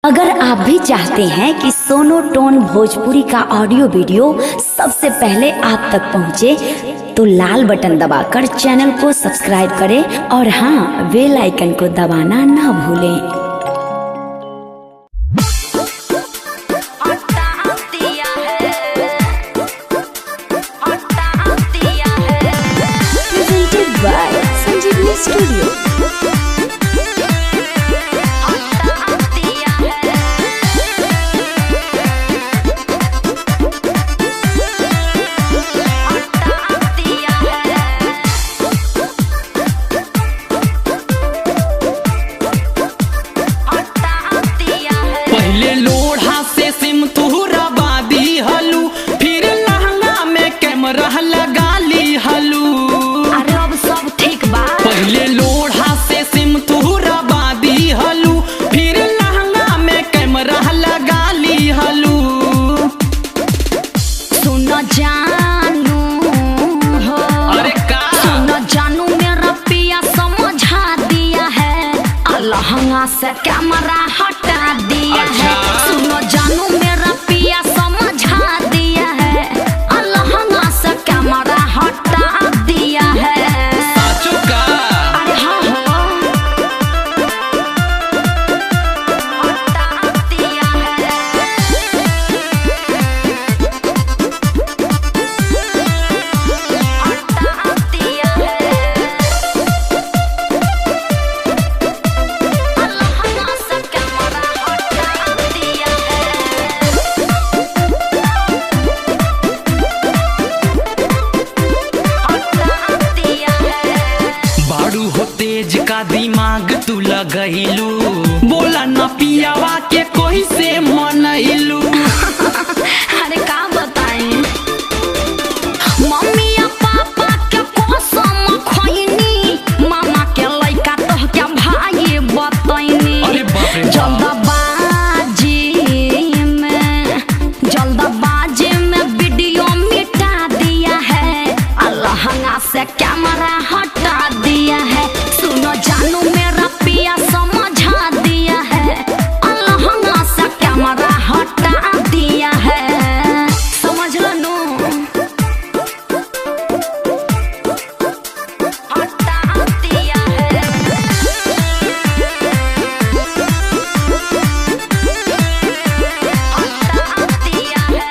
अगर आप भी चाहते हैं कि सोनो टोन भोजपुरी का ऑडियो वीडियो सबसे पहले आप तक पहुंचे, तो लाल बटन दबाकर चैनल को सब्सक्राइब करें और हाँ, बेल आइकन को दबाना ना भूलें। स्टूडियो पहले लोढ़ा से सिम तुहरा बादी हलू, फिर लहंगा में कैमरा लगा ली हलू। अरे अब सब ठीक बा। पहले लोढ़ा से सिम तुहरा बादी हलू, फिर लहंगा में कैमरा लगा ली हलू। सुनो जानू हो, अरे का सुनो जानू, मेरा पिया समझा दिया है, लहंगा से कैमरा हटा दिया है। सुनो जानू, मेरा पिया समझा दिया है, लहंगा से कैमरा हटा दिया है। साचो का अरे हाँ हो, हटा दिया है। हटा दिया है, लहंगा से कैमरा हटा दिया है। बाड़ू हो तेज का दिमाग तू लगैलू, बोला न पियावा के कोई से मनैलू। अरे का बताई, मम्मी या पापा के कसम खइनी, मामा के लइका तो क्या भाई बतैनी। अरे बाप रे बाप। जल्दबाजी में वीडियो मिटा दिया है, लहंगा से कैमरा हटा दिया है। सुनो जानू, मेरा पिया समझा दिया है, लहंगा से कैमरा हटा दिया है। समझ लो नो, हटा दिया है। हटा दिया है।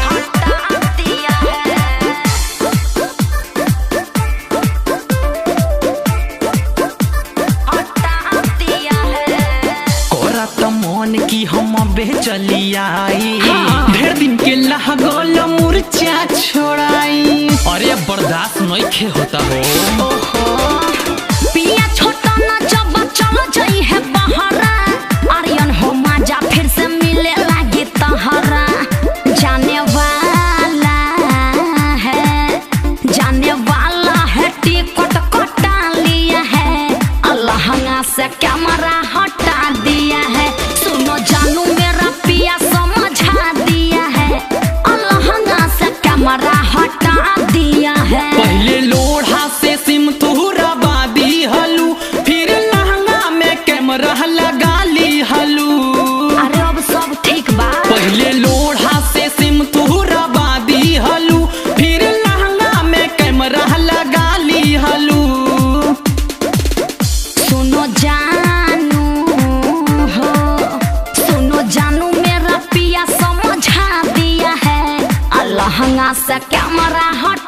हटा दिया है। हटा दिया है। कोरा त मन की हम बे चली आई, ढेर दिन के लहगोल मुरचा छोड़ाई। अरे बर्दाश्त नइखे होता हो। ओहो, पिया छोटा ना जब चल जाई है बहरा, आर्यन हो मजा फिर से मिले लागे तहरा। जाने वाला है टिकट कटा लिया है, लहंगा से कैमरा हटा दिया है। सुनो जानू, मेरा पिया समझा दिया है, लहंगा से कैमरा हटा दिया है। पहले लोढ़ा से सिम तुहरा बादी हलू, फिर लहंगा में कैमरा लगा ली हलू। अरे अब सब ठीक बा। पहले लोढ़ा से सिम तुहरा बादी हलू, फिर लहंगा में कैमरा लगा ली हलू। सुनो जानू हो, सुनो जानू, मेरा पिया समझा दिया है, लहंगा से कैमरा हटा